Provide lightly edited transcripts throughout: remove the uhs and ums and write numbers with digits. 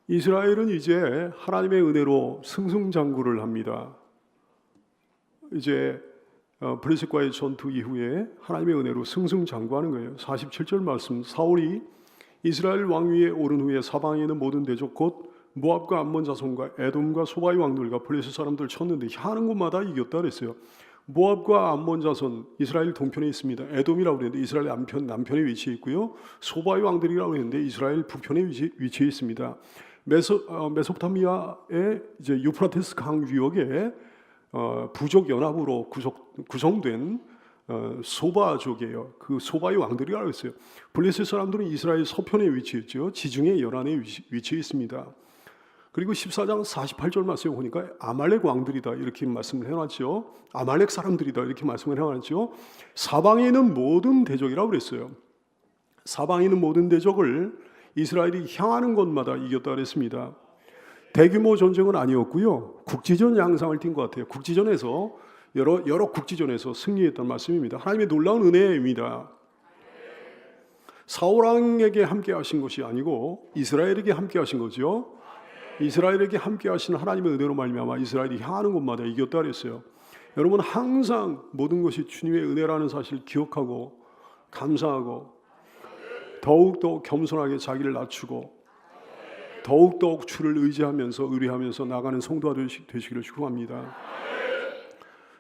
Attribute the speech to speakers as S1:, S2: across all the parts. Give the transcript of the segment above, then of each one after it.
S1: 이스라엘은 이제 하나님의 은혜로 승승장구를 합니다. 이제 블레셋과의 전투 이후에 하나님의 은혜로 승승장구하는 거예요. 47절 말씀, 사울이 이스라엘 왕위에 오른 후에 사방에 있는 모든 대적 곧 모압과 암몬 자손과 에돔과 소바의 왕들과 블레셋 사람들 쳤는데 향하는 곳마다 이겼다 그랬어요. 모압과 암몬 자손 이스라엘 동편에 있습니다. 에돔이라고 그랬는데 이스라엘 남편에 위치해 있고요. 소바의 왕들이라고 했는데 이스라엘 북편에 위치해 있습니다. 메소포타미아의 이제 유프라테스 강 유역에 부족 연합으로 구성된 소바족이에요. 그 소바의 왕들이라고 했어요. 블레셋 사람들은 이스라엘 서편에 위치했죠. 지중해 연안에 위치해 있습니다. 그리고 14장 48절 말씀에 보니까 아말렉 왕들이다 이렇게 말씀을 해놨죠. 아말렉 사람들이다 이렇게 말씀을 해놨죠. 사방에 있는 모든 대적이라고 그랬어요. 사방에 있는 모든 대적을 이스라엘이 향하는 곳마다 이겼다 그랬습니다. 대규모 전쟁은 아니었고요. 국지전 양상을 띈 것 같아요. 국지전에서 여러 국지전에서 승리했던 말씀입니다. 하나님의 놀라운 은혜입니다. 사울 왕에게 함께 하신 것이 아니고 이스라엘에게 함께 하신 거죠. 이스라엘에게 함께 하신 하나님의 은혜로 말미암아 이스라엘이 향하는 곳마다 이겼다 그랬어요. 여러분 항상 모든 것이 주님의 은혜라는 사실을 기억하고 감사하고 더욱더 겸손하게 자기를 낮추고 더욱더 주를 의지하면서 의뢰하면서 나가는 성도가 되시기를 축복합니다.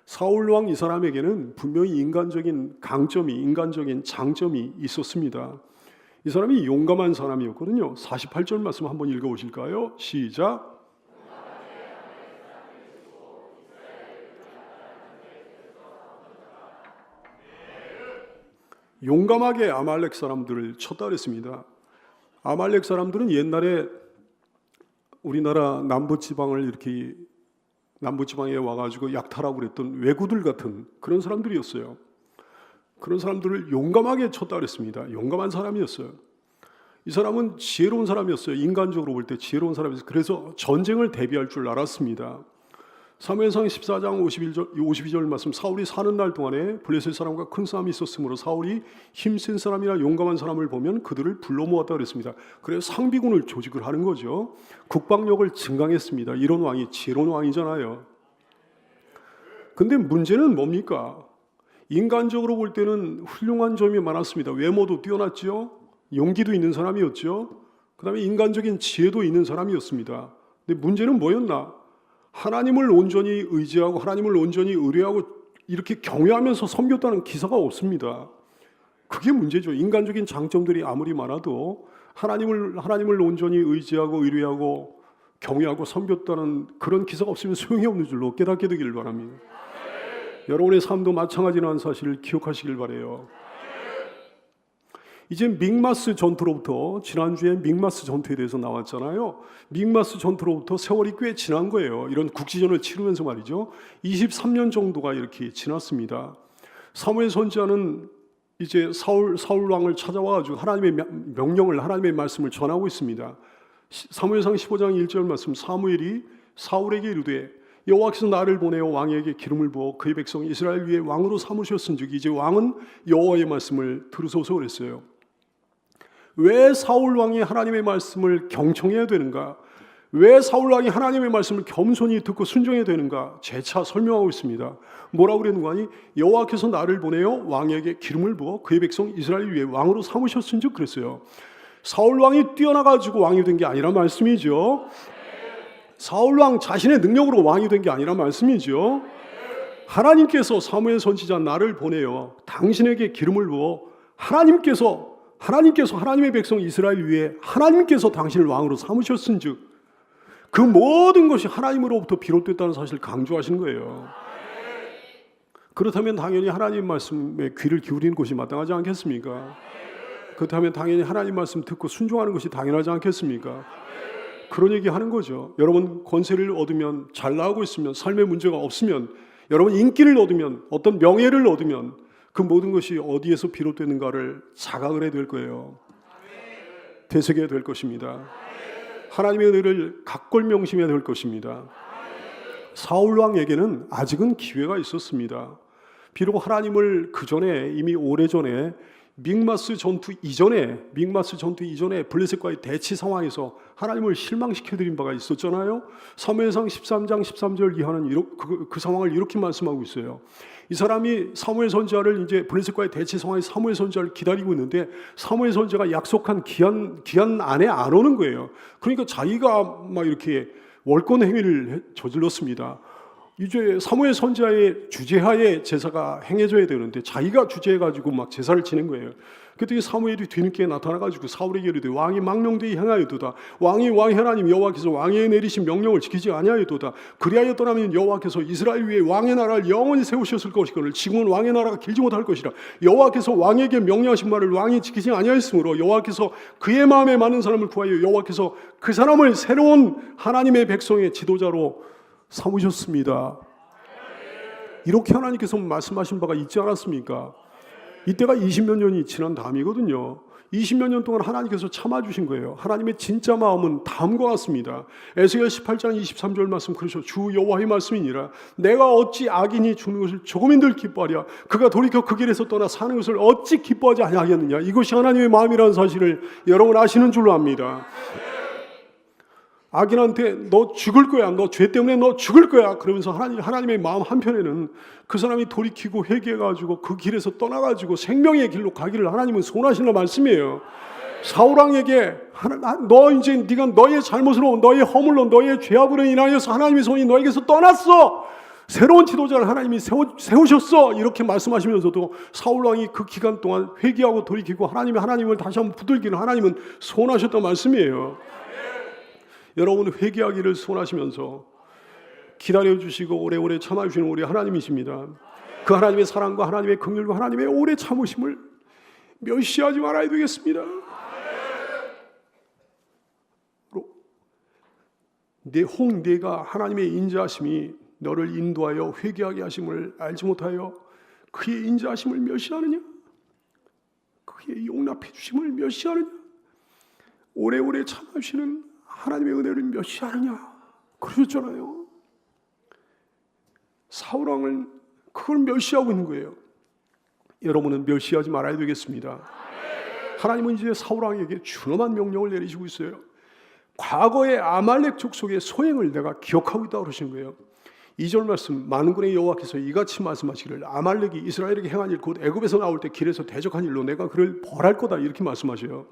S1: 사울 왕 이 사람에게는 분명히 인간적인 강점이 인간적인 장점이 있었습니다. 이 사람이 용감한 사람이었거든요. 48절 말씀 한번 읽어보실까요? 시작. 용감하게 아말렉 사람들을 쳤다 그랬습니다. 아말렉 사람들은 옛날에 우리나라 남부지방을 이렇게 남부지방에 와가지고 약탈하고 그랬던 왜구들 같은 그런 사람들이었어요. 그런 사람들을 용감하게 쳤다 그랬습니다. 용감한 사람이었어요. 이 사람은 지혜로운 사람이었어요. 인간적으로 볼 때 지혜로운 사람이었어요. 그래서 전쟁을 대비할 줄 알았습니다. 사무엘상 14장 52절 말씀, 사울이 사는 날 동안에 블레셋 사람과 큰 싸움이 있었으므로 사울이 힘센 사람이나 용감한 사람을 보면 그들을 불러 모았다 그랬습니다. 그래서 상비군을 조직을 하는 거죠. 국방력을 증강했습니다. 이런 왕이 지혜로운 왕이잖아요. 근데 문제는 뭡니까? 인간적으로 볼 때는 훌륭한 점이 많았습니다. 외모도 뛰어났죠. 용기도 있는 사람이었죠. 그 다음에 인간적인 지혜도 있는 사람이었습니다. 근데 문제는 뭐였나? 하나님을 온전히 의지하고 하나님을 온전히 의뢰하고 이렇게 경외하면서 섬겼다는 기사가 없습니다. 그게 문제죠. 인간적인 장점들이 아무리 많아도 하나님을 온전히 의지하고 의뢰하고 경외하고 섬겼다는 그런 기사가 없으면 소용이 없는 줄로 깨닫게 되기를 바랍니다. 여러분의 삶도 마찬가지라는 사실을 기억하시길 바라요. 이제 믹마스 전투로부터 지난주에 믹마스 전투에 대해서 나왔잖아요. 믹마스 전투로부터 세월이 꽤 지난 거예요. 이런 국지전을 치르면서 말이죠. 23년 정도가 이렇게 지났습니다. 사무엘 선지자는 이제 사울 왕을 찾아와가지고 하나님의 명령을 하나님의 말씀을 전하고 있습니다. 사무엘상 15장 1절 말씀, 사무엘이 사울에게 이르되 여호와께서 나를 보내어 왕에게 기름을 부어 그의 백성 이스라엘 위에 왕으로 삼으셨은즉 이제 왕은 여호와의 말씀을 들으소서 그랬어요. 왜 사울 왕이 하나님의 말씀을 경청해야 되는가? 왜 사울 왕이 하나님의 말씀을 겸손히 듣고 순종해야 되는가? 재차 설명하고 있습니다. 뭐라고 그랬는 거 아니? 여호와께서 나를 보내어 왕에게 기름을 부어 그의 백성 이스라엘 위에 왕으로 삼으셨은즉 그랬어요. 사울 왕이 뛰어나가지고 왕이 된 게 아니라 말씀이죠. 사울 왕 자신의 능력으로 왕이 된 게 아니라 말씀이죠. 하나님께서 사무엘 선지자 나를 보내어 당신에게 기름을 부어 하나님께서 하나님의 백성 이스라엘 위에 하나님께서 당신을 왕으로 삼으셨은즉 그 모든 것이 하나님으로부터 비롯됐다는 사실을 강조하신 거예요. 그렇다면 당연히 하나님 말씀에 귀를 기울이는 것이 마땅하지 않겠습니까? 그렇다면 당연히 하나님 말씀 듣고 순종하는 것이 당연하지 않겠습니까? 그런 얘기 하는 거죠. 여러분 권세를 얻으면 잘 나가고 있으면 삶의 문제가 없으면 여러분 인기를 얻으면 어떤 명예를 얻으면 그 모든 것이 어디에서 비롯되는가를 자각을 해야 될 거예요. 되새겨야 될 것입니다. 하나님의 은혜를 각골 명심해야 될 것입니다. 사울 왕에게는 아직은 기회가 있었습니다. 비록 하나님을 그 전에 이미 오래전에 믹마스 전투 이전에 블레셋과의 대치 상황에서 하나님을 실망시켜드린 바가 있었잖아요. 사무엘상 13장 13절 이하는 그 상황을 이렇게 말씀하고 있어요. 이 사람이 사무엘 선지자를 이제 블레셋과의 대치 상황에서 사무엘 선지자를 기다리고 있는데 사무엘 선지자가 약속한 기한 안에 안 오는 거예요. 그러니까 자기가 막 이렇게 월권 행위를 저질렀습니다. 이제 사무엘 선지자의 주재하에 제사가 행해져야 되는데 자기가 주재해가지고 막 제사를 지낸 거예요. 그때 사무엘이 뒤늦게 나타나가지고 사울에게 이르되 왕이 망령되이 행하였도다. 왕이 하나님 여호와께서 왕위에 내리신 명령을 지키지 아니하였도다. 그리하여 떠나면 여호와께서 이스라엘 위에 왕의 나라를 영원히 세우셨을 것이거늘 지금은 왕의 나라가 길지 못할 것이라. 여호와께서 왕에게 명령하신 말을 왕이 지키지 아니하였으므로 여호와께서 그의 마음에 맞는 사람을 구하여 여호와께서 그 사람을 새로운 하나님의 백성의 지도자로 삼으셨습니다. 이렇게 하나님께서 말씀하신 바가 있지 않았습니까? 이때가 20몇 년이 지난 다음이거든요. 20몇 년 동안 하나님께서 참아주신 거예요. 하나님의 진짜 마음은 다음과 같습니다. 에스겔 18장 23절 말씀 그러죠. 주 여호와의 말씀이니라. 내가 어찌 악인이 죽는 것을 조금인들 기뻐하랴. 그가 돌이켜 그 길에서 떠나 사는 것을 어찌 기뻐하지 아니하겠느냐. 이것이 하나님의 마음이라는 사실을 여러분 아시는 줄로 압니다. 악인한테 너 죽을 거야. 너 죄 때문에 너 죽을 거야. 그러면서 하나님의 마음 한편에는 그 사람이 돌이키고 회개해가지고 그 길에서 떠나가지고 생명의 길로 가기를 하나님은 소원하시는 말씀이에요. 사울왕에게 너 이제 네가 너의 잘못으로 너의 허물로 너의 죄악으로 인하여서 하나님의 손이 너에게서 떠났어. 새로운 지도자를 하나님이 세우셨어. 이렇게 말씀하시면서도 사울왕이 그 기간 동안 회개하고 돌이키고 하나님을 다시 한번 붙들기를 하나님은 소원하셨단 말씀이에요. 여러분 회개하기를 소원하시면서 기다려주시고 오래오래 참아주시는 우리 하나님이십니다. 그 하나님의 사랑과 하나님의 긍휼과 하나님의 오래 참으심을 멸시하지 말아야 되겠습니다. 내가 하나님의 인자하심이 너를 인도하여 회개하게 하심을 알지 못하여 그의 인자하심을 멸시하느냐? 그의 용납해 주심을 멸시하느냐? 오래오래 참아주시는 하나님의 은혜를 멸시하느냐 그러셨잖아요. 사울왕은 그걸 멸시하고 있는 거예요. 여러분은 멸시하지 말아야 되겠습니다. 하나님은 이제 사울왕에게 준엄한 명령을 내리시고 있어요. 과거의 아말렉 족속의 소행을 내가 기억하고 있다고 그러시는 거예요. 2절 말씀 만군의 여호와께서 이같이 말씀하시기를 아말렉이 이스라엘에게 행한 일 곧 애굽에서 나올 때 길에서 대적한 일로 내가 그를 벌할 거다 이렇게 말씀하셔요.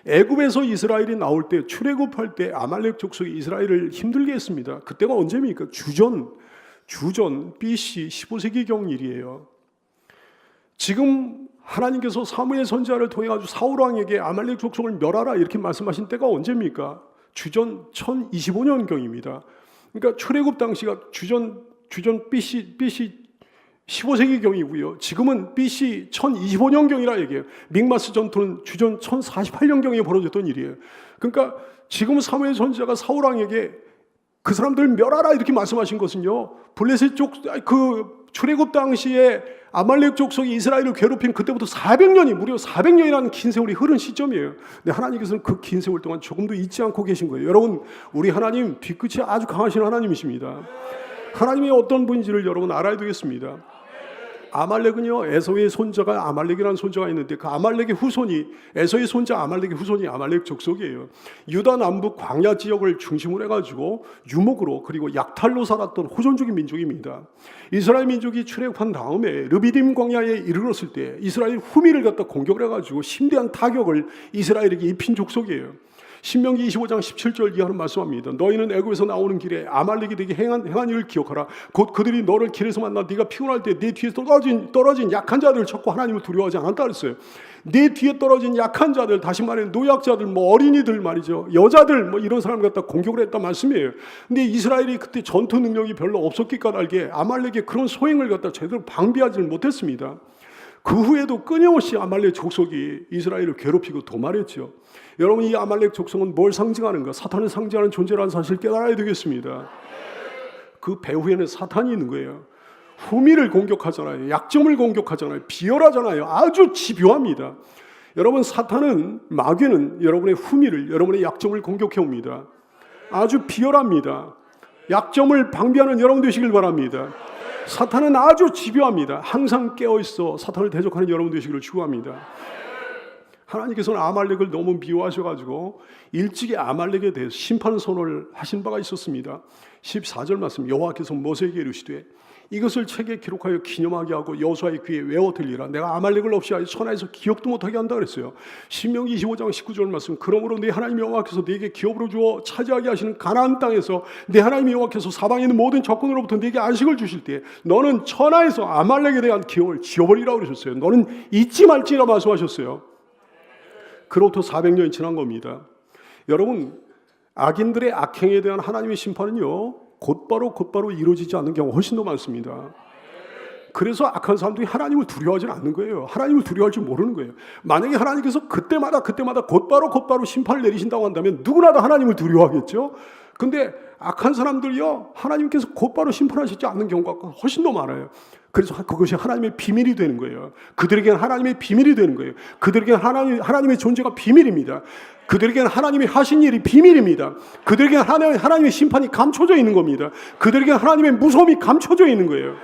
S1: 애굽에서 이스라엘이 나올 때 출애굽할 때 아말렉 족속이 이스라엘을 힘들게 했습니다. 그때가 언제입니까? 주전 BC 15세기경 일이에요. 지금 하나님께서 사무엘 선지자를 통해 가지고 사울 왕에게 아말렉 족속을 멸하라 이렇게 말씀하신 때가 언제입니까? 주전 1025년경입니다. 그러니까 출애굽 당시가 주전 BC 15세기경이고요. 지금은 BC 1025년경이라 얘기해요. 믹마스 전투는 주전 1048년경에 벌어졌던 일이에요. 그러니까 지금 사무엘 선지자가 사울 왕에게 그 사람들 멸하라 이렇게 말씀하신 것은요. 블레셋 그 출애굽 당시에 아말렉 족속이 이스라엘을 괴롭힌 그때부터 무려 400년이라는 긴 세월이 흐른 시점이에요. 근데 하나님께서는 그 긴 세월 동안 조금도 잊지 않고 계신 거예요. 여러분, 우리 하나님 뒤끝이 아주 강하신 하나님이십니다. 하나님이 어떤 분인지를 여러분 알아야 되겠습니다. 아말렉은요, 에서의 손자가 아말렉이라는 손자가 있는데 그 아말렉의 후손이 에서의 손자 아말렉의 후손이 아말렉 족속이에요. 유다 남북 광야 지역을 중심으로 해가지고 유목으로 그리고 약탈로 살았던 호전적인 민족입니다. 이스라엘 민족이 출애굽한 다음에 르비딤 광야에 이르렀을 때 이스라엘 후미를 갖다 공격을 해가지고 심대한 타격을 이스라엘에게 입힌 족속이에요. 신명기 25장 17절 이하는 말씀합니다. 너희는 애굽에서 나오는 길에 아말렉이 되게 행한 일을 기억하라. 곧 그들이 너를 길에서 만나 네가 피곤할 때 네 뒤에 떨어진 약한 자들을 찾고 하나님을 두려워하지 않았다 그랬어요. 네 뒤에 떨어진 약한 자들, 다시 말해 노약자들, 어린이들 말이죠. 여자들 이런 사람 갖다 공격을 했단 말씀이에요. 근데 이스라엘이 그때 전투 능력이 별로 없었기 까닭에 아말렉의 그런 소행을 갖다 제대로 방비하지를 못했습니다. 그 후에도 끊임없이 아말렉 족속이 이스라엘을 괴롭히고 도말했죠. 여러분, 이 아말렉 족속은 뭘 상징하는가? 사탄을 상징하는 존재라는 사실을 깨달아야 되겠습니다. 그 배후에는 사탄이 있는 거예요. 후미를 공격하잖아요. 약점을 공격하잖아요. 비열하잖아요. 아주 집요합니다. 여러분, 마귀는 여러분의 후미를, 여러분의 약점을 공격해 옵니다. 아주 비열합니다. 약점을 방비하는 여러분 되시길 바랍니다. 사탄은 아주 집요합니다. 항상 깨어있어 사탄을 대적하는 여러분 되시기를 축원합니다. 하나님께서는 아말렉을 너무 미워하셔가지고 일찍이 아말렉에 대해서 심판 선언을 하신 바가 있었습니다. 14절 말씀, 여호와께서 모세에게 이르시되 이것을 책에 기록하여 기념하게 하고 여호수아의 귀에 외워 들리라. 내가 아말렉을 없이 하여 천하에서 기억도 못하게 한다 그랬어요. 신명기 25장 19절 말씀, 그러므로 네 하나님 여호와께서 네게 기업으로 주어 차지하게 하시는 가나안 땅에서 네 하나님 여호와께서 사방에 있는 모든 적군으로부터 네게 안식을 주실 때 너는 천하에서 아말렉에 대한 기억을 지워버리라고 그러셨어요. 너는 잊지 말지라 말씀하셨어요. 그로부터 400년이 지난 겁니다. 여러분, 악인들의 악행에 대한 하나님의 심판은요 곧바로 이루어지지 않는 경우가 훨씬 더 많습니다. 그래서 악한 사람들이 하나님을 두려워하지 않는 거예요. 하나님을 두려워할 줄 모르는 거예요. 만약에 하나님께서 그때마다 곧바로 심판을 내리신다고 한다면 누구나 다 하나님을 두려워하겠죠. 근데 악한 사람들이요 하나님께서 곧바로 심판하시지 않는 경우가 훨씬 더 많아요. 그래서 그것이 하나님의 비밀이 되는 거예요. 그들에게는 하나님의 비밀이 되는 거예요. 그들에게는 하나님의 존재가 비밀입니다. 그들에게는 하나님이 하신 일이 비밀입니다. 그들에게는 하나님의 심판이 감춰져 있는 겁니다. 그들에게는 하나님의 무서움이 감춰져 있는 거예요.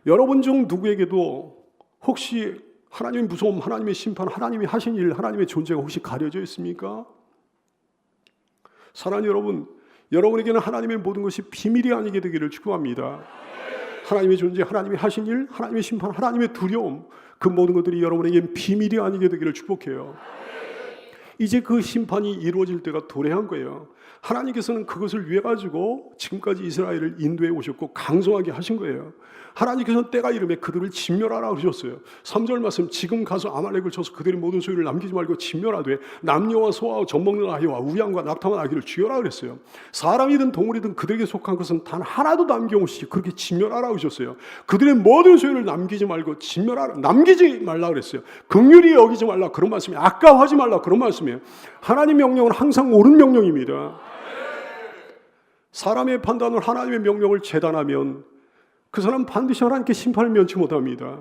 S1: 여러분 중 누구에게도 혹시 하나님의 무서움, 하나님의 심판, 하나님이 하신 일, 하나님의 존재가 혹시 가려져 있습니까? 사랑하는 여러분, 여러분에게는 하나님의 모든 것이 비밀이 아니게 되기를 축원합니다. 하나님의 존재, 하나님이 하신 일, 하나님의 심판, 하나님의 두려움, 그 모든 것들이 여러분에게는 비밀이 아니게 되기를 축복해요. 이제 그 심판이 이루어질 때가 도래한 거예요. 하나님께서는 그것을 위해 가지고 지금까지 이스라엘을 인도해 오셨고 강성하게 하신 거예요. 하나님께서는 때가 이르매 그들을 진멸하라 그러셨어요. 3절 말씀, 지금 가서 아말렉을 쳐서 그들의 모든 소유를 남기지 말고 진멸하되 남녀와 소와 젖먹는 아이와 우양과 낙타만 아기를 죽여라 그랬어요. 사람이든 동물이든 그들에게 속한 것은 단 하나도 남겨오시지 그렇게 진멸하라 그러셨어요. 그들의 모든 소유를 남기지 말고 진멸하라, 남기지 말라 그랬어요. 긍휼히 여기지 말라 그런 말씀이에요. 아까워하지 말라 그런 말씀이에요. 하나님 명령은 항상 옳은 명령입니다. 사람의 판단을 하나님의 명령을 재단하면 그 사람 반드시 하나님께 심판을 면치 못합니다.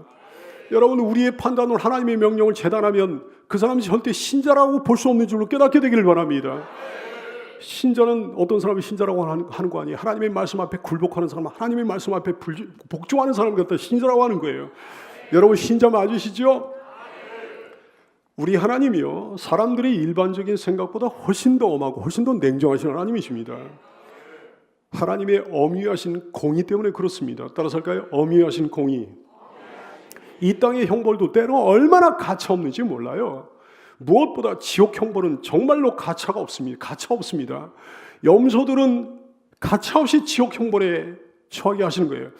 S1: 여러분, 우리의 판단을 하나님의 명령을 재단하면 그 사람이 절대 신자라고 볼 수 없는 줄로 깨닫게 되기를 바랍니다. 신자는 어떤 사람이 신자라고 하는 거 아니에요. 하나님의 말씀 앞에 굴복하는 사람, 하나님의 말씀 앞에 복종하는 사람을 갖다 신자라고 하는 거예요. 여러분, 신자 맞으시죠? 우리 하나님이요 사람들의 일반적인 생각보다 훨씬 더 엄하고 훨씬 더 냉정하신 하나님이십니다. 하나님의 엄위하신 공의 때문에 그렇습니다. 따라서 할까요? 엄위하신 공의. 이 땅의 형벌도 때로 얼마나 가차 없는지 몰라요. 무엇보다 지옥 형벌은 정말로 가차가 없습니다. 가차 없습니다. 염소들은 가차 없이 지옥 형벌에 처하게 하시는 거예요.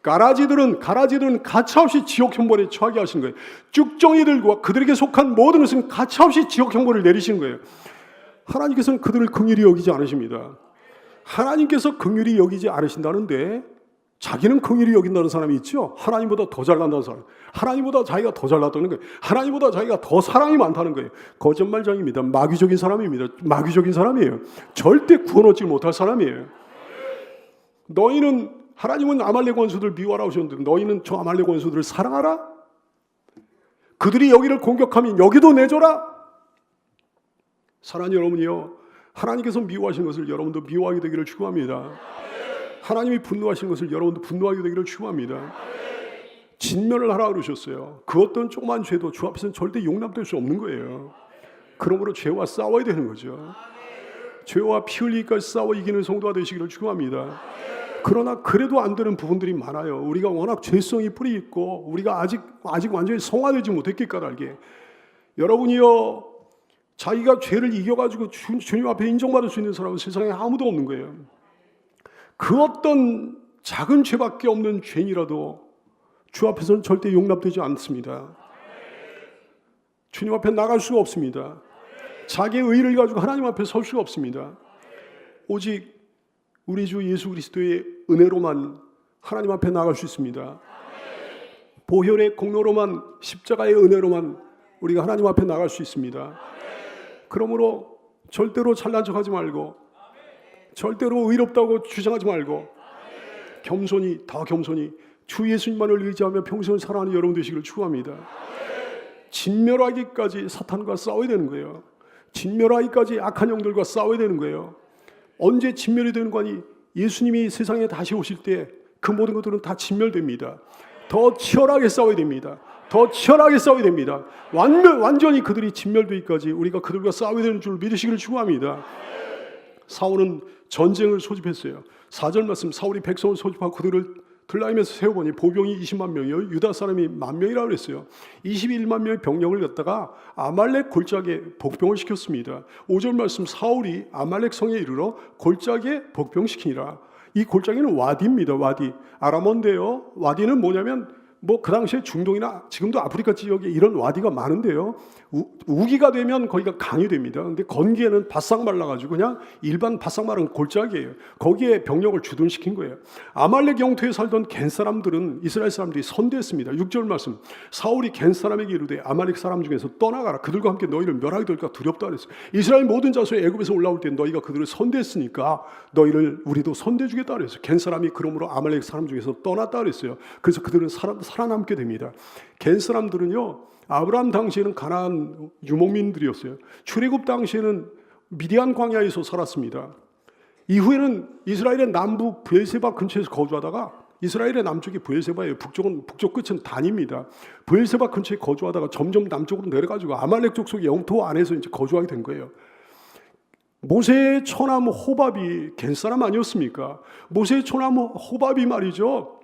S1: 가라지들은 가차 없이 지옥 형벌에 처하게 하시는 거예요. 쭉정이들과 그들에게 속한 모든 것은 가차 없이 지옥 형벌을 내리시는 거예요. 하나님께서는 그들을 긍휼히 여기지 않으십니다. 하나님께서 긍휼히 여기지 않으신다는데 자기는 긍휼히 여긴다는 사람이 있죠. 하나님보다 더 잘난다는 사람, 하나님보다 자기가 더 잘났다는 거예요. 하나님보다 자기가 더 사랑이 많다는 거예요. 거짓말장입니다. 마귀적인 사람입니다. 마귀적인 사람이에요. 절대 구원 얻지 못할 사람이에요. 너희는, 하나님은 아말렉 원수들 미워하라 하셨는데 너희는 저 아말렉 원수들을 사랑하라? 그들이 여기를 공격하면 여기도 내줘라? 사랑하는 여러분이요, 하나님께서 미워하신 것을 여러분도 미워하게 되기를 축원합니다. 하나님이 분노하신 것을 여러분도 분노하게 되기를 축원합니다. 진멸을 하라 그러셨어요. 그 어떤 조그만 죄도 주 앞에서는 절대 용납될 수 없는 거예요. 그러므로 죄와 싸워야 되는 거죠. 죄와 피 흘리기까지 싸워 이기는 성도가 되시기를 축원합니다. 그러나 그래도 안 되는 부분들이 많아요. 우리가 워낙 죄성이 뿌리 있고 우리가 아직 완전히 성화되지 못했기 까닭에 여러분이요 자기가 죄를 이겨가지고 주님 앞에 인정받을 수 있는 사람은 세상에 아무도 없는 거예요. 그 어떤 작은 죄밖에 없는 죄인이라도 주 앞에서는 절대 용납되지 않습니다. 주님 앞에 나갈 수가 없습니다. 자기의 의를 가지고 하나님 앞에 설 수가 없습니다. 오직 우리 주 예수 그리스도의 은혜로만 하나님 앞에 나갈 수 있습니다. 보혈의 공로로만, 십자가의 은혜로만 우리가 하나님 앞에 나갈 수 있습니다. 그러므로 절대로 잘난 척하지 말고 절대로 의롭다고 주장하지 말고 겸손히, 더 겸손히 주 예수님만을 의지하며 평생을 살아가는 여러분 되시기를 축원합니다. 진멸하기까지 사탄과 싸워야 되는 거예요. 진멸하기까지 악한 영들과 싸워야 되는 거예요. 언제 진멸이 되는 거 아니? 예수님이 세상에 다시 오실 때 그 모든 것들은 다 진멸됩니다. 더 치열하게 싸워야 됩니다. 더 치열하게 싸워야 됩니다. 완전히 그들이 진멸되기까지 우리가 그들과 싸워야 되는 줄 믿으시기를 축원합니다. 사울은 전쟁을 소집했어요. 4절 말씀, 사울이 백성을 소집하고 그들을 들라임에서 세워보니 보병이 20만 명이요 유다 사람이 10,000명이라고 그랬어요. 21만 명의 병력을 갖다가 아말렉 골짜기에 복병을 시켰습니다. 5절 말씀, 사울이 아말렉 성에 이르러 골짜기에 복병시키니라. 이 골짜기는 와디입니다. 와디, 아람어인데요. 와디는 뭐냐면 그 당시에 중동이나 지금도 아프리카 지역에 이런 와디가 많은데요. 우기가 되면 거기가 강이 됩니다. 근데 건기에는 바싹 말라가지고 그냥 일반 바싹 마른 골짜기예요. 거기에 병력을 주둔시킨 거예요. 아말렉 영토에 살던 겐 사람들은 이스라엘 사람들이 선대했습니다. 6절 말씀, 사울이 겐 사람에게 이르되 아말렉 사람 중에서 떠나가라. 그들과 함께 너희를 멸하게 될까 두렵다 그랬어요. 이스라엘 모든 자손이 애굽에서 올라올 때 너희가 그들을 선대했으니까 너희를 우리도 선대주겠다 그랬어요. 겐 사람이 그러므로 아말렉 사람 중에서 떠났다 그랬어요. 그래서 그들은 살아남게 됩니다. 겐 사람들은요, 아브라함 당시에는 가나안 유목민들이었어요. 출애굽 당시에는 미디안 광야에서 살았습니다. 이후에는 이스라엘의 남부 브엘세바 근처에서 거주하다가, 이스라엘의 남쪽이 브엘세바예요. 북쪽 끝은 단입니다. 브엘세바 근처에 거주하다가 점점 남쪽으로 내려가지고 아말렉 족속의 영토 안에서 이제 거주하게 된 거예요. 모세의 처남 호밥이 겐 사람 아니었습니까? 모세의 처남 호밥이 말이죠,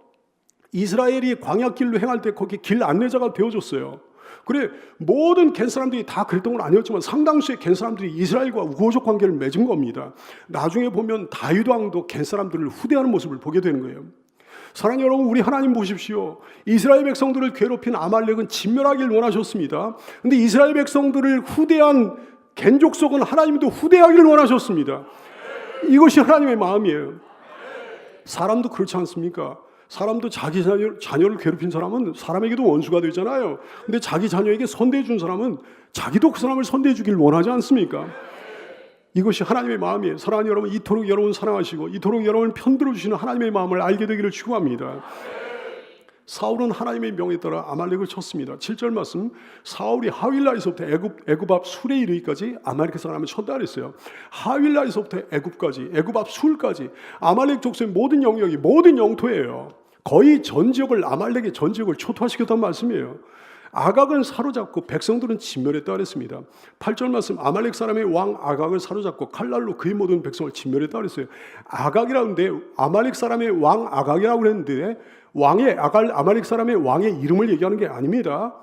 S1: 이스라엘이 광야길로 행할 때 거기 길 안내자가 되어줬어요. 그래, 모든 겐 사람들이 다 그랬던 건 아니었지만 상당수의 겐 사람들이 이스라엘과 우호적 관계를 맺은 겁니다. 나중에 보면 다윗 왕도 겐 사람들을 후대하는 모습을 보게 되는 거예요. 사랑하는 여러분, 우리 하나님 보십시오. 이스라엘 백성들을 괴롭힌 아말렉은 진멸하길 원하셨습니다. 근데 이스라엘 백성들을 후대한 겐 족속은 하나님도 후대하기를 원하셨습니다. 이것이 하나님의 마음이에요. 사람도 그렇지 않습니까? 사람도 자기 자녀를 괴롭힌 사람은 사람에게도 원수가 되잖아요. 근데 자기 자녀에게 선대해 준 사람은 자기도 그 사람을 선대해 주길 원하지 않습니까? 이것이 하나님의 마음이에요. 사랑하는 여러분, 이토록 여러분 사랑하시고 이토록 여러분을 편들어 주시는 하나님의 마음을 알게 되기를 축원합니다. 사울은 하나님의 명에 따라 아말렉을 쳤습니다. 7절 말씀, 사울이 하윌라에서부터 애굽 앞 술에 이르기까지 아말렉 사람을 쳤다 그랬어요. 하윌라에서부터 애굽 앞 술까지 아말렉 족속의 모든 영역이, 모든 영토예요. 거의 전 지역을, 아말렉의 전 지역을 초토화시켰단 말씀이에요. 아각은 사로잡고 백성들은 진멸했다 그랬습니다. 8절 말씀, 아말렉 사람의 왕 아각을 사로잡고 칼날로 그의 모든 백성을 진멸했다 그랬어요. 아각이라는데 아말렉 사람의 왕 아각이라고 그랬는데 아말렉 사람의 왕의 이름을 얘기하는 게 아닙니다.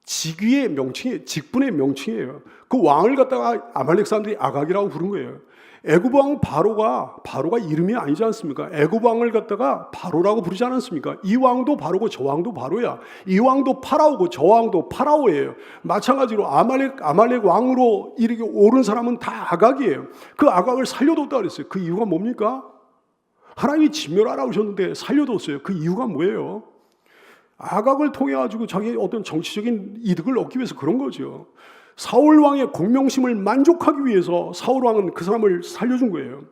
S1: 직위의 명칭이에요. 직분의 명칭이에요. 그 왕을 갖다가 아말렉 사람들이 아각이라고 부른 거예요. 애굽 왕 바로가 이름이 아니지 않습니까? 애굽 왕을 갖다가 바로라고 부르지 않았습니까? 이 왕도 바로고 저 왕도 바로야. 이 왕도 파라오고 저 왕도 파라오예요. 마찬가지로 아말렉 왕으로 이르게 오른 사람은 다 아각이에요. 그 아각을 살려뒀다 그랬어요. 그 이유가 뭡니까? 하나님이 진멸하라고 하셨는데 살려뒀어요. 그 이유가 뭐예요? 아각을 통해 가지고 자기의 어떤 정치적인 이득을 얻기 위해서 그런 거죠. 사울 왕의 공명심을 만족하기 위해서 사울 왕은 그 사람을 살려준 거예요.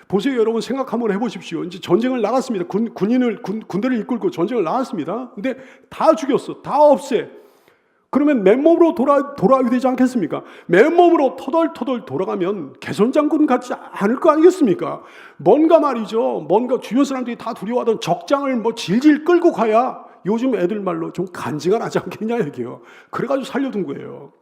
S1: 보세요, 여러분, 생각 한번 해보십시오. 이제 전쟁을 나갔습니다. 군대를 이끌고 전쟁을 나갔습니다. 근데 다 죽였어, 다 없애. 그러면 맨몸으로 돌아와야 되지 않겠습니까? 맨몸으로 터덜터덜 돌아가면 개선장군 같지 않을 거 아니겠습니까? 뭔가 주변 사람들이 다 두려워하던 적장을 질질 끌고 가야 요즘 애들 말로 좀 간지가 나지 않겠냐 얘기예요. 그래가지고 살려둔 거예요.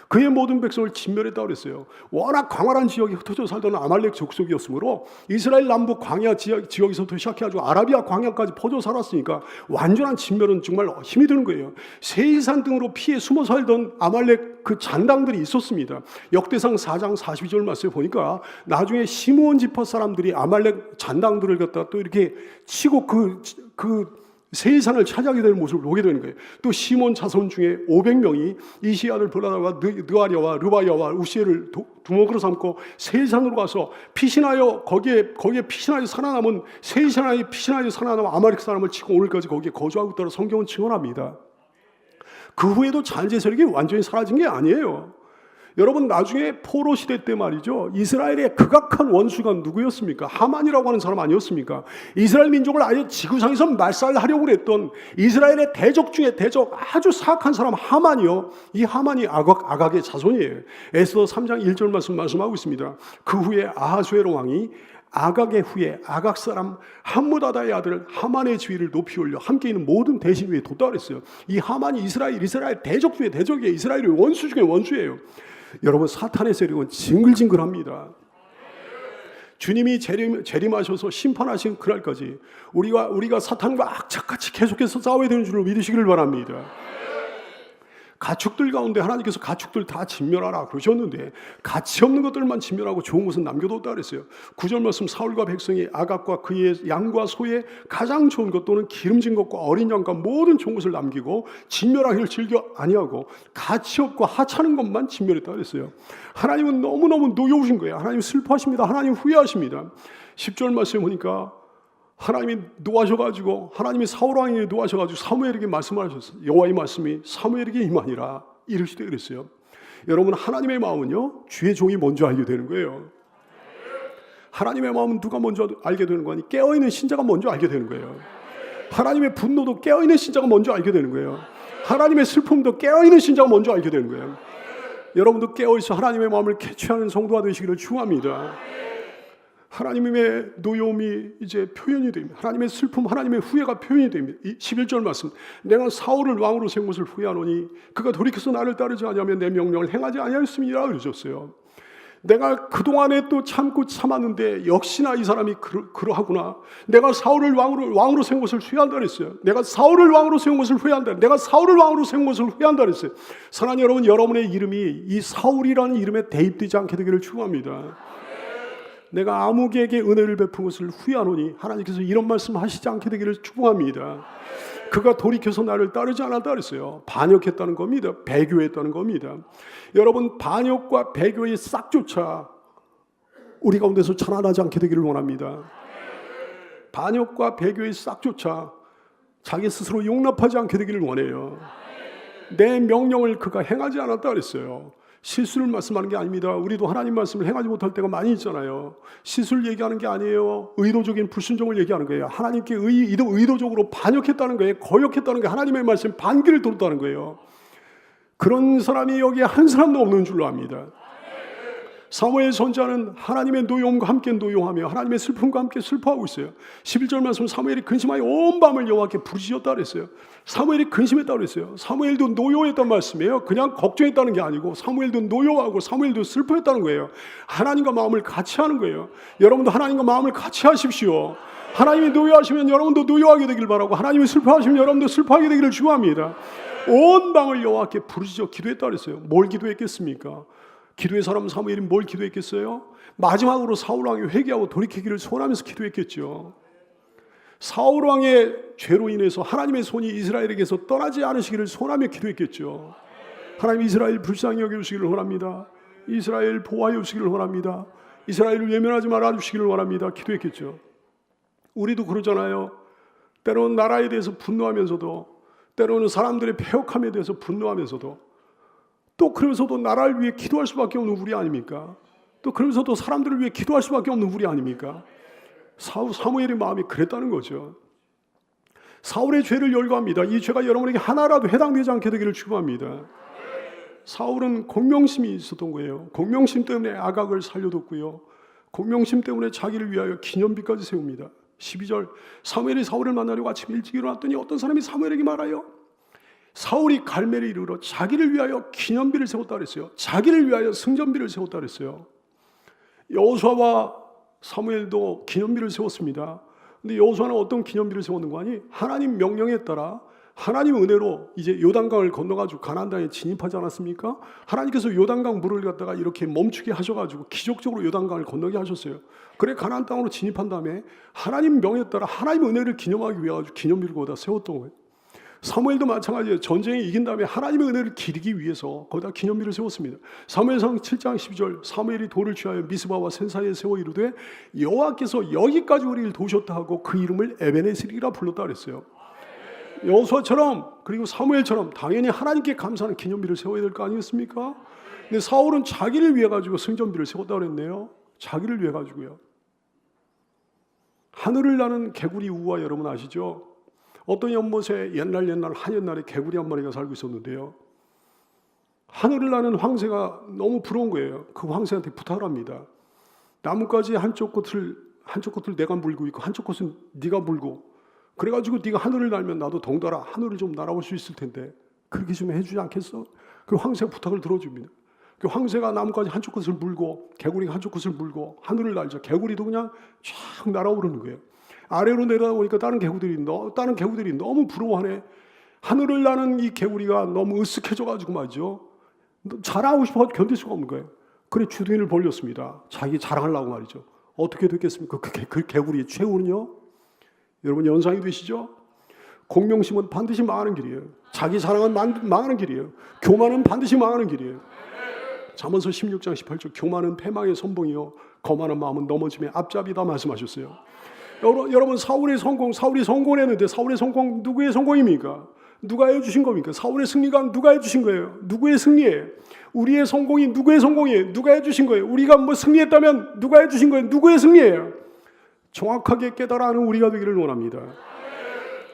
S1: 그의 모든 백성을 진멸했다고 그랬어요. 워낙 광활한 지역에 흩어져 살던 아말렉 족속이었으므로 이스라엘 남부 광야 지역에서부터 시작해가지고 아라비아 광야까지 퍼져 살았으니까 완전한 진멸은 정말 힘이 드는 거예요. 세일산 등으로 피해 숨어 살던 아말렉 그 잔당들이 있었습니다. 역대상 4장 42절 말씀에 보니까 나중에 시므온 지파 사람들이 아말렉 잔당들을 갖다 또 이렇게 치고 그 세일산을 차지하게 되는 모습을 보게 되는 거예요. 또 시몬 자손 중에 500명이 이시야를 벌하다가 느아랴와 르바야와 우시엘을 두목으로 삼고 세일산으로 가서 거기에 피신하여 살아남은 세일산에 피신하여 살아남은 아말렉 사람을 치고 오늘까지 거기에 거주하고 있다고 성경은 증언합니다. 그 후에도 잔재 세력이 완전히 사라진 게 아니에요. 여러분, 나중에 포로 시대 때 말이죠, 이스라엘의 극악한 원수가 누구였습니까? 하만이라고 하는 사람 아니었습니까? 이스라엘 민족을 아예 지구상에서 말살하려고 했던 이스라엘의 대적 중에 대적, 아주 사악한 사람 하만이요. 이 하만이 아각의 자손이에요. 에스더 3장 1절 말씀하고 있습니다. 그 후에 아하수에로 왕이 아각의 후예, 아각 사람 함무다다의 아들 하만의 지위를 높이 올려 함께 있는 모든 대신 위에 뒀다 그랬어요. 이 하만이 이스라엘 대적 중에 대적이에요. 이스라엘의 원수 중에 원수예요. 여러분, 사탄의 세력은 징글징글합니다. 주님이 재림하셔서 심판하신 그날까지 우리가 사탄과 악착같이 계속해서 싸워야 되는 줄로 믿으시기를 바랍니다. 가축들 가운데 하나님께서 가축들 다 진멸하라 그러셨는데 가치 없는 것들만 진멸하고 좋은 것은 남겨뒀다 그랬어요. 9절 말씀, 사울과 백성이 아각과 그의 양과 소의 가장 좋은 것 또는 기름진 것과 어린 양과 모든 좋은 것을 남기고 진멸하기를 즐겨 아니하고 가치 없고 하찮은 것만 진멸했다 그랬어요. 하나님은 너무너무 노여우신 거예요. 하나님 슬퍼하십니다. 하나님 후회하십니다. 10절 말씀에 보니까 하나님이 노하셔가지고, 하나님이 사울왕에게 노하셔가지고 사무엘에게 말씀을 하셨어요. 여호와의 말씀이 사무엘에게 임하니라 이르시되 그랬어요. 여러분, 하나님의 마음은요, 주의 종이 먼저 알게 되는 거예요. 하나님의 마음은 누가 먼저 알게 되는 거니? 깨어있는 신자가 먼저 알게 되는 거예요. 하나님의 분노도 깨어있는 신자가 먼저 알게 되는 거예요. 하나님의 슬픔도 깨어있는 신자가 먼저 알게 되는 거예요. 여러분도 깨어있어 하나님의 마음을 캐치하는 성도가 되시기를 축원합니다. 하나님의 노여움이 이제 표현이 됩니다. 하나님의 슬픔, 하나님의 후회가 표현이 됩니다. 11절 말씀, 내가 사울을 왕으로 세운 것을 후회하노니 그가 돌이켜서 나를 따르지 아니하면 내 명령을 행하지 아니하였음이라 그러셨어요. 내가 그동안에 또 참고 참았는데 역시나 이 사람이 그러하구나. 내가 사울을 왕으로 세운 것을 후회한다 그랬어요. 내가 사울을 왕으로 세운 것을 후회한다. 내가 사울을 왕으로 세운 것을 후회한다 그랬어요. 사랑하는 여러분, 여러분의 이름이 이 사울이라는 이름에 대입되지 않게 되기를 축원합니다. 내가 아무개에게 은혜를 베푼 것을 후회하노니 하나님께서 이런 말씀 하시지 않게 되기를 축복합니다. 그가 돌이켜서 나를 따르지 않았다 그랬어요. 반역했다는 겁니다. 배교했다는 겁니다. 여러분, 반역과 배교의 싹조차 우리 가운데서 천안하지 않게 되기를 원합니다. 반역과 배교의 싹조차 자기 스스로 용납하지 않게 되기를 원해요. 내 명령을 그가 행하지 않았다 그랬어요. 실수를 말씀하는 게 아닙니다. 우리도 하나님 말씀을 행하지 못할 때가 많이 있잖아요. 실수를 얘기하는 게 아니에요. 의도적인 불순종을 얘기하는 거예요. 하나님께 의도적으로 반역했다는 거예요. 거역했다는 거예요. 하나님의 말씀 반기를 돌았다는 거예요. 그런 사람이 여기에 한 사람도 없는 줄로 압니다. 사무엘 선지자는 하나님의 노여움과 함께 노여하며 하나님의 슬픔과 함께 슬퍼하고 있어요. 11절 말씀, 사무엘이 근심하여 온 밤을 여호와께 부르짖었다 그랬어요. 사무엘이 근심했다 그랬어요. 사무엘도 노여했단 말씀이에요. 그냥 걱정했다는 게 아니고 사무엘도 노여하고 사무엘도 슬퍼했다는 거예요. 하나님과 마음을 같이 하는 거예요. 여러분도 하나님과 마음을 같이 하십시오. 하나님이 노여하시면 여러분도 노여하게 되길 바라고, 하나님이 슬퍼하시면 여러분도 슬퍼하게 되기를 축원합니다. 온 밤을 여호와께 부르짖어 기도했다 그랬어요. 뭘 기도했겠습니까? 기도의 사람 사무엘이 뭘 기도했겠어요? 마지막으로 사울왕이 회개하고 돌이키기를 소원하면서 기도했겠죠. 사울왕의 죄로 인해서 하나님의 손이 이스라엘에게서 떠나지 않으시기를 소원하며 기도했겠죠. 하나님, 이스라엘 불쌍히 여겨주시기를 원합니다. 이스라엘 보호하여 주시기를 원합니다. 이스라엘을 외면하지 말아주시기를 원합니다. 기도했겠죠. 우리도 그러잖아요. 때로는 나라에 대해서 분노하면서도, 때로는 사람들의 패역함에 대해서 분노하면서도, 또 그러면서도 나라를 위해 기도할 수밖에 없는 우리 아닙니까? 또 그러면서도 사람들을 위해 기도할 수밖에 없는 우리 아닙니까? 사무엘의 마음이 그랬다는 거죠. 사울의 죄를 열거합니다. 이 죄가 여러분에게 하나라도 해당되지 않게 되기를 축원합니다. 사울은 공명심이 있었던 거예요. 공명심 때문에 아각을 살려뒀고요. 공명심 때문에 자기를 위하여 기념비까지 세웁니다. 12절, 사무엘이 사울을 만나려고 아침 일찍 일어났더니 어떤 사람이 사무엘에게 말하여 사울이 갈멜에 이르러 자기를 위하여 기념비를 세웠다 그랬어요. 자기를 위하여 승전비를 세웠다 그랬어요. 여호수아와 사무엘도 기념비를 세웠습니다. 근데 여호수아는 어떤 기념비를 세웠는 거 아니? 하나님 명령에 따라 하나님 은혜로 이제 요단강을 건너가지고 가나안 땅에 진입하지 않았습니까? 하나님께서 요단강 물을 갖다가 이렇게 멈추게 하셔가지고 기적적으로 요단강을 건너게 하셨어요. 그래 가나안 땅으로 진입한 다음에 하나님 명에 따라 하나님 은혜를 기념하기 위해 기념비를 거기다 세웠던 거예요. 사무엘도 마찬가지예요. 전쟁에 이긴 다음에 하나님의 은혜를 기리기 위해서 거기다 기념비를 세웠습니다. 사무엘상 7장 12절, 사무엘이 돌을 취하여 미스바와 센 사이에 세워 이르되 여호와께서 여기까지 우리를 도우셨다 하고 그 이름을 에베네셀이라 불렀다 그랬어요. 여호수아처럼 그리고 사무엘처럼 당연히 하나님께 감사하는 기념비를 세워야 될 거 아니겠습니까? 근데 사울은 자기를 위해 가지고 승전비를 세웠다 그랬네요. 자기를 위해 가지고요. 하늘을 나는 개구리 우와 여러분 아시죠? 어떤 연못에 옛날 한옛날에 개구리 한 마리가 살고 있었는데요. 하늘을 나는 황새가 너무 부러운 거예요. 그 황새한테 부탁을 합니다. 나뭇가지 한쪽 끝을 한쪽 겉을 내가 물고 있고 한쪽 겉은 네가 물고, 그래가지고 네가 하늘을 날면 나도 동달아 하늘을 좀 날아올 수 있을 텐데 그렇게 좀 해주지 않겠어? 그 황새가 부탁을 들어줍니다. 그 황새가 나뭇가지 한쪽 겉을 물고 개구리가 한쪽 겉을 물고 하늘을 날죠. 개구리도 그냥 쫙 날아오르는 거예요. 아래로 내려오니까 다른 개구리들이 너무 부러워하네. 하늘을 나는 이 개구리가 너무 으쓱해져가지고 말이죠. 자랑하고 싶어 견딜 수가 없는 거예요. 그래 주둥이를 벌렸습니다. 자기 자랑하려고 말이죠. 어떻게 됐겠습니까? 그 개구리의 최후는요. 여러분 연상이 되시죠? 공명심은 반드시 망하는 길이에요. 자기 자랑은 망하는 길이에요. 교만은 반드시 망하는 길이에요. 잠언서 16장 18절 교만은 패망의 선봉이요 거만한 마음은 넘어짐의 앞잡이다 말씀하셨어요. 여러분 사울이 성공했는데 사울의 성공 누구의 성공입니까? 누가 해주신 겁니까? 사울의 승리가 누가 해주신 거예요? 누구의 승리예요? 우리의 성공이 누구의 성공이에요? 누가 해주신 거예요? 우리가 뭐 승리했다면 누가 해주신 거예요? 누구의 승리예요? 정확하게 깨달아 하는 우리가 되기를 원합니다.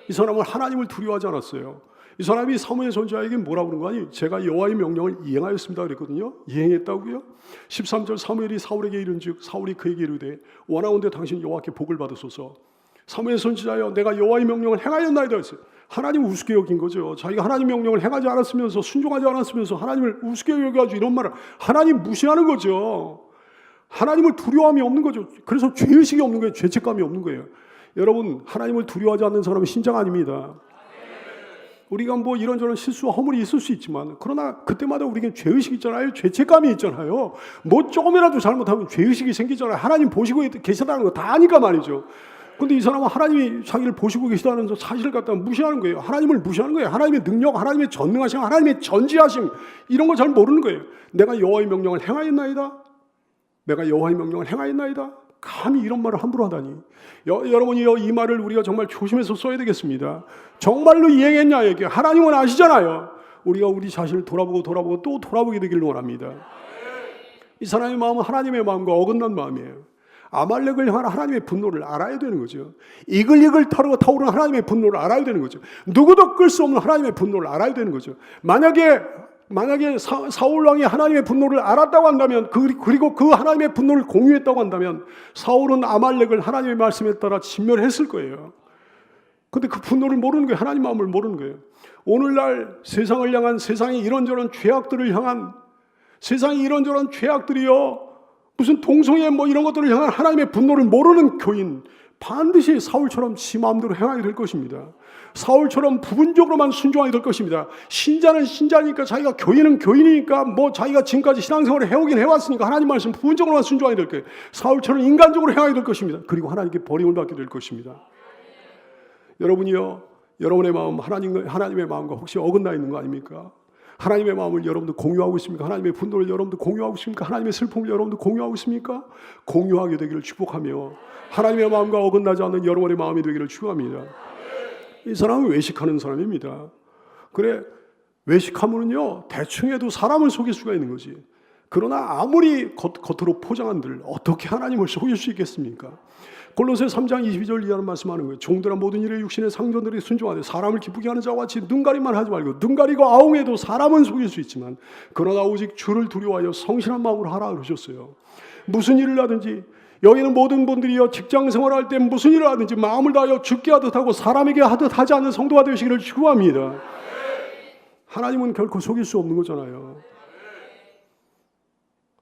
S1: 이 사람은 하나님을 두려워하지 않았어요. 이 사람이 사무엘 선지자에게 뭐라고 그런 거 아니? 제가 여호와의 명령을 이행하였습니다 그랬거든요. 이행했다고요? 13절 사무엘이 사울에게 이른즉 사울이 그에게 이르되 원하온대 당신 여호와께 복을 받으소서. 사무엘 선지자여 내가 여호와의 명령을 행하였나이다 했어요. 하나님 우습게 여긴 거죠. 자기가 하나님 명령을 행하지 않았으면서 순종하지 않았으면서 하나님을 우습게 여겨가지고 이런 말을 하나님 무시하는 거죠. 하나님을 두려움이 없는 거죠. 그래서 죄의식이 없는 거예요. 죄책감이 없는 거예요. 여러분 하나님을 두려워하지 않는 사람은 신장 아닙니다. 우리가 뭐 이런저런 실수와 허물이 있을 수 있지만 그러나 그때마다 우리에게 죄의식이 있잖아요. 죄책감이 있잖아요. 뭐 조금이라도 잘못하면 죄의식이 생기잖아요. 하나님 보시고 계시다는 거 다 아니까 말이죠. 근데 이 사람은 하나님이 자기를 보시고 계시다는 사실을 갖다 무시하는 거예요. 하나님을 무시하는 거예요. 하나님의 능력, 하나님의 전능하심, 하나님의 전지하심 이런 거 잘 모르는 거예요. 내가 여호와의 명령을 행하였나이다. 내가 여호와의 명령을 행하였나이다. 감히 이런 말을 함부로 하다니. 여러분이요 이 말을 우리가 정말 조심해서 써야 되겠습니다. 정말로 이행했냐 이게 하나님은 아시잖아요. 우리가 우리 자신을 돌아보고 또 돌아보게 되기를 원합니다. 이 사람의 마음은 하나님의 마음과 어긋난 마음이에요. 아말렉을 향한 하나님의 분노를 알아야 되는 거죠. 이글이글 타오르는 하나님의 분노를 알아야 되는 거죠. 누구도 끌 수 없는 하나님의 분노를 알아야 되는 거죠. 만약에 사울 왕이 하나님의 분노를 알았다고 한다면 그리고 그 하나님의 분노를 공유했다고 한다면 사울은 아말렉을 하나님의 말씀에 따라 진멸했을 거예요. 근데 그 분노를 모르는 거예요. 하나님 마음을 모르는 거예요. 오늘날 세상을 향한 세상의 이런저런 죄악들을 향한 세상의 이런저런 죄악들이요 무슨 동성애 뭐 이런 것들을 향한 하나님의 분노를 모르는 교인 반드시 사울처럼 지 마음대로 행하게 될 것입니다. 사울처럼 부분적으로만 순종하게 될 것입니다. 신자는 신자니까 자기가 교인은 교인이니까 뭐 자기가 지금까지 신앙생활을 해오긴 해왔으니까 하나님 말씀 부분적으로만 순종하게 될 거예요. 사울처럼 인간적으로 행하게 될 것입니다. 그리고 하나님께 버림을 받게 될 것입니다. 여러분이요 여러분의 마음 하나님의 마음과 혹시 어긋나 있는 거 아닙니까? 하나님의 마음을 여러분들 공유하고 있습니까? 하나님의 분노를 여러분들 공유하고 있습니까? 하나님의 슬픔을 여러분들 공유하고 있습니까? 공유하게 되기를 축복하며 하나님의 마음과 어긋나지 않는 여러분의 마음이 되기를 축복합니다. 이 사람은 외식하는 사람입니다. 그래 외식하면요 대충 해도 사람을 속일 수가 있는 거지. 그러나 아무리 겉으로 포장한들 어떻게 하나님을 속일 수 있겠습니까? 골로새 3장 22절 이하는 말씀하는 거예요. 종들아 모든 일에 육신의 상전들이 순종하되 사람을 기쁘게 하는 자와 같이 눈가림만 하지 말고 눈가리고 아웅해도 사람은 속일 수 있지만 그러나 오직 주를 두려워하여 성실한 마음으로 하라 그러셨어요. 무슨 일을 하든지 여기는 모든 분들이요 직장 생활할 때 무슨 일을 하든지 마음을 다하여 죽게 하듯 하고 사람에게 하듯 하지 않는 성도가 되시기를 축원합니다. 하나님은 결코 속일 수 없는 거잖아요.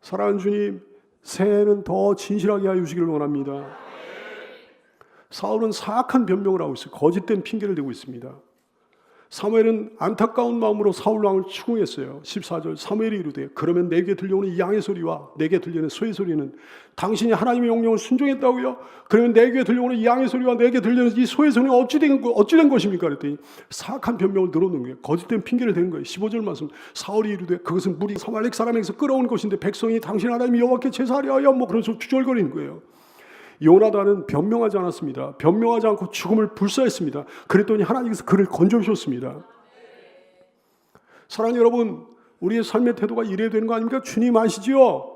S1: 사랑하는 주님 새해는 더 진실하게 하여 주시기를 원합니다. 사울은 사악한 변명을 하고 있어요. 거짓된 핑계를 대고 있습니다. 사무엘은 안타까운 마음으로 사울 왕을 추궁했어요. 14절 사무엘이 이르되 그러면 내게 들려오는 이 양의 소리와 내게 들리는 소의 소리는 당신이 하나님의 명령을 순종했다고요? 그러면 내게 들려오는 이 양의 소리와 내게 들리는 이 소의 소리는 어찌된 것입니까? 그랬더니 사악한 변명을 늘어놓은 거예요. 거짓된 핑계를 대는 거예요. 15절 말씀 사울이 이르되 그것은 물이 아말렉 사람에게서 끌어온 것인데 백성이 당신 하나님 여호와께 제사하려 하여 뭐 그러면서 주절거리는 거예요. 요나단은 변명하지 않았습니다. 변명하지 않고 죽음을 불사했습니다. 그랬더니 하나님께서 그를 건져주셨습니다. 사랑하는 여러분, 우리의 삶의 태도가 이래야 되는 거 아닙니까? 주님 아시지요?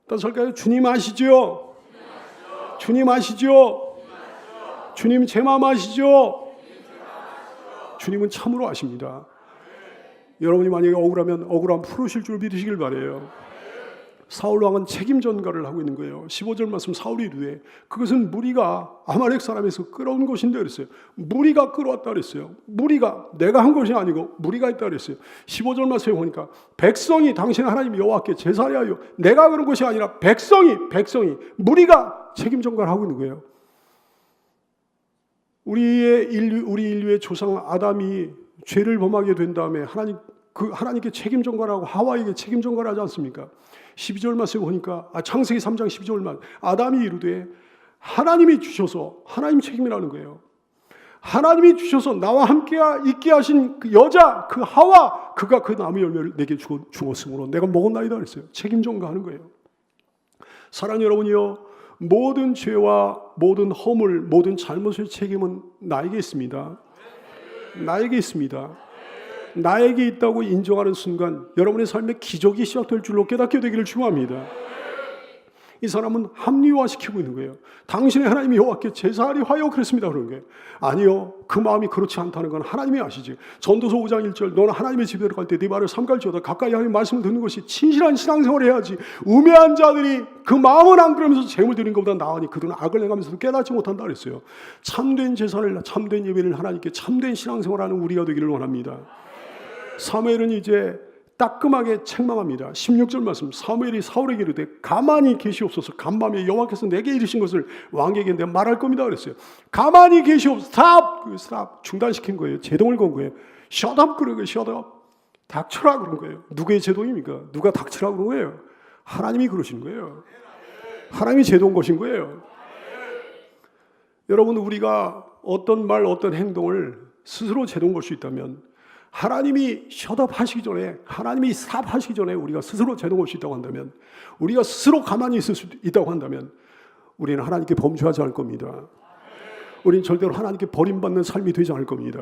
S1: 따라서 할까요? 주님 아시지요? 주님 아시지요? 주님 제 마음 아시죠? 주님은 참으로 아십니다. 여러분이 만약에 억울하면 억울함 풀으실 줄 믿으시길 바라요. 사울 왕은 책임 전가를 하고 있는 거예요. 15절 말씀 사울이 이르되 그것은 무리가 아말렉 사람에서 끌어온 것인데 그랬어요. 무리가 끌어왔다 그랬어요. 무리가 내가 한 것이 아니고 무리가 있다 그랬어요. 15절 말씀에 보니까 백성이 당신 하나님 여호와께 제사를 하여 내가 그런 것이 아니라 백성이 무리가 책임 전가를 하고 있는 거예요. 우리 인류의 조상 아담이 죄를 범하게 된 다음에 하나님께 책임 전가를 하고 하와에게 책임 전가를 하지 않습니까? 12절 말씀에 보니까 창세기 3장 12절 말 아담이 이르되 하나님이 주셔서 하나님 책임이라는 거예요. 하나님이 주셔서 나와 함께 있게 하신 그 여자 그 하와 그가 그 나무 열매를 내게 주었으므로 내가 먹었나이다 그랬어요. 책임 전가하는 거예요. 사랑하는 여러분이요, 모든 죄와 모든 허물 모든 잘못의 책임은 나에게 있습니다. 나에게 있습니다. 나에게 있다고 인정하는 순간 여러분의 삶에 기적이 시작될 줄로 깨닫게 되기를 축원합니다. 이 사람은 합리화시키고 있는 거예요. 당신의 하나님이 여호와께 제사하리 하여 그랬습니다. 그런 거예요. 아니요, 그 마음이 그렇지 않다는 건 하나님이 아시지. 전도서 5장 1절 너는 하나님의 집에로 갈 때 네 발을 삼갈지어다 가까이 하나님의 말씀을 듣는 것이 진실한 신앙생활을 해야지. 우매한 자들이 그 마음은 안 그러면서 재물 드리는 것보다 나으니 그들은 악을 행하면서도 깨닫지 못한다 그랬어요. 참된 제사를 참된 예배를 하나님께 참된 신앙생활하는 우리가 되기를 원합니다. 사무엘은 이제 따끔하게 책망합니다. 16절 말씀 사무엘이 사울에게 이르되 가만히 계시옵소서. 간밤에 여호와께서 내게 이르신 것을 왕에게 내가 말할 겁니다 그랬어요. 가만히 계시옵소서. 스탑 중단시킨 거예요. 제동을 건 거예요. Shut up 그런 거예요. Shut up. 닥쳐라 그런 거예요. 누구의 제동입니까? 누가 닥치라 그런 거예요? 하나님이 그러신 거예요. 하나님이 제동 거신 거예요. 여러분, 우리가 어떤 말 어떤 행동을 스스로 제동 걸 수 있다면 하나님이 셧업 하시기 전에, 하나님이 스탑 하시기 전에 우리가 스스로 제동할 수 있다고 한다면, 우리가 스스로 가만히 있을 수 있다고 한다면 우리는 하나님께 범죄하지 않을 겁니다. 우리는 절대로 하나님께 버림받는 삶이 되지 않을 겁니다.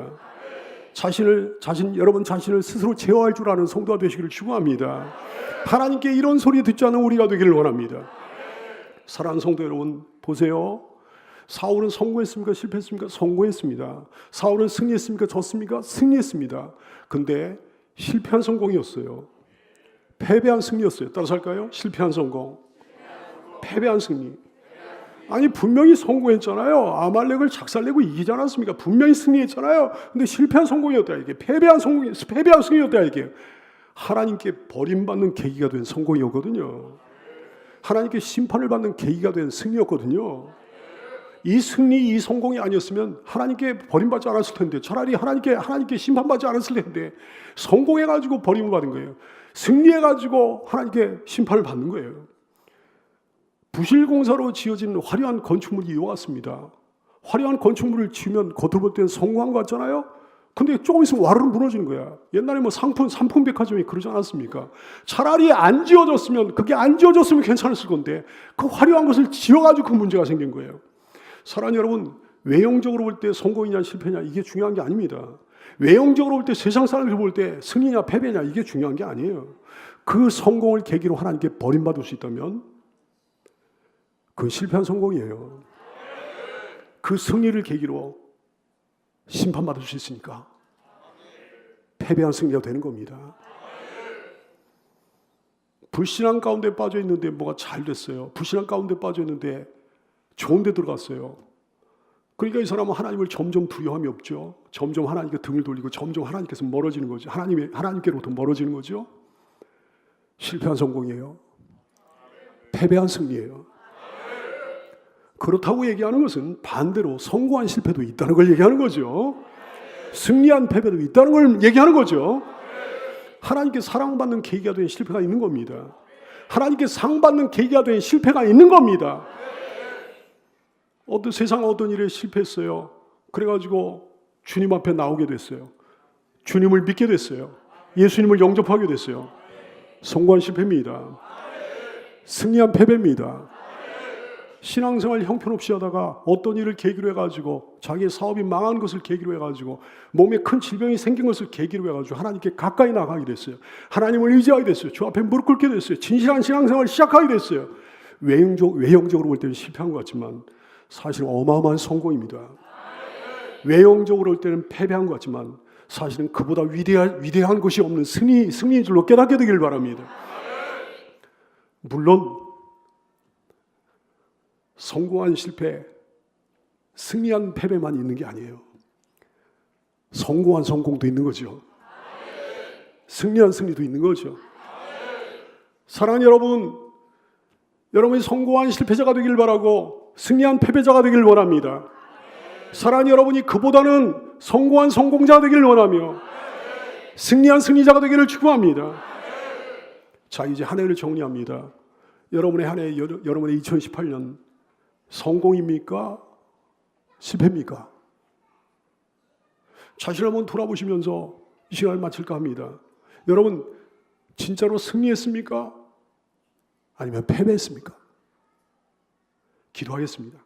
S1: 여러분 자신을 스스로 제어할 줄 아는 성도가 되시기를 축원합니다. 하나님께 이런 소리 듣지 않는 우리가 되기를 원합니다. 사랑하는 성도 여러분, 보세요. 사울은 성공했습니까? 실패했습니까? 성공했습니다. 사울은 승리했습니까? 졌습니까? 승리했습니다. 근데 실패한 성공이었어요. 패배한 승리였어요. 따라서 할까요? 실패한 성공, 패배한 승리. 아니 분명히 성공했잖아요. 아말렉을 작살내고 이기지 않았습니까? 분명히 승리했잖아요. 근데 실패한 성공이었다 이게. 패배한 승리였다 이게. 하나님께 버림받는 계기가 된 성공이었거든요. 하나님께 심판을 받는 계기가 된 승리였거든요. 이 승리, 이 성공이 아니었으면 하나님께 버림받지 않았을 텐데, 차라리 하나님께 심판받지 않았을 텐데, 성공해가지고 버림을 받은 거예요. 승리해가지고 하나님께 심판을 받는 거예요. 부실공사로 지어진 화려한 건축물이 이와 같습니다. 화려한 건축물을 지으면 겉으로 볼 때는 성공한 것 같잖아요. 근데 조금 있으면 와르르 무너지는 거야. 옛날에 뭐 삼풍백화점이 그러지 않았습니까? 차라리 안 지어졌으면, 그게 안 지어졌으면 괜찮았을 건데, 그 화려한 것을 지어가지고 그 문제가 생긴 거예요. 사랑하는 여러분, 외형적으로 볼 때 성공이냐 실패냐 이게 중요한 게 아닙니다. 외형적으로 볼 때 세상 사람들이 볼 때 승리냐 패배냐 이게 중요한 게 아니에요. 그 성공을 계기로 하나님께 버림받을 수 있다면 그건 실패한 성공이에요. 그 승리를 계기로 심판받을 수 있으니까 패배한 승리가 되는 겁니다. 불신앙 가운데 빠져 있는데 뭐가 잘 됐어요. 불신앙 가운데 빠져 있는데 좋은 데 들어갔어요. 그러니까 이 사람은 하나님을 점점 두려움이 없죠. 점점 하나님께 등을 돌리고 점점 하나님께서 멀어지는 거죠. 하나님께로부터 멀어지는 거죠. 실패한 성공이에요. 패배한 승리예요. 그렇다고 얘기하는 것은 반대로 성공한 실패도 있다는 걸 얘기하는 거죠. 승리한 패배도 있다는 걸 얘기하는 거죠. 하나님께 사랑받는 계기가 된 실패가 있는 겁니다. 하나님께 상받는 계기가 된 실패가 있는 겁니다. 세상 어떤 일에 실패했어요. 그래가지고 주님 앞에 나오게 됐어요. 주님을 믿게 됐어요. 예수님을 영접하게 됐어요. 성공한 실패입니다. 승리한 패배입니다. 신앙생활 형편없이 하다가 어떤 일을 계기로 해가지고 자기의 사업이 망한 것을 계기로 해가지고 몸에 큰 질병이 생긴 것을 계기로 해가지고 하나님께 가까이 나가게 됐어요. 하나님을 의지하게 됐어요. 주 앞에 무릎 꿇게 됐어요. 진실한 신앙생활을 시작하게 됐어요. 외형적으로 볼 때는 실패한 것 같지만 사실은 어마어마한 성공입니다. 외형적으로 볼 때는 패배한 것 같지만 사실은 그보다 위대한 것이 없는 승리인 줄로 깨닫게 되기를 바랍니다. 물론 성공한 실패, 승리한 패배만 있는 게 아니에요. 성공한 성공도 있는 거죠. 승리한 승리도 있는 거죠. 사랑하는 여러분, 여러분이 성공한 실패자가 되길 바라고 승리한 패배자가 되길 원합니다. 사랑하는 여러분이 그보다는 성공한 성공자가 되길 원하며 승리한 승리자가 되기를 축원합니다. 자, 이제 한 해를 정리합니다. 여러분의 한 해, 여러분의 2018년 성공입니까? 실패입니까? 자신을 한번 돌아보시면서 이 시간을 마칠까 합니다. 여러분, 진짜로 승리했습니까? 아니면 패배했습니까? 기도하겠습니다.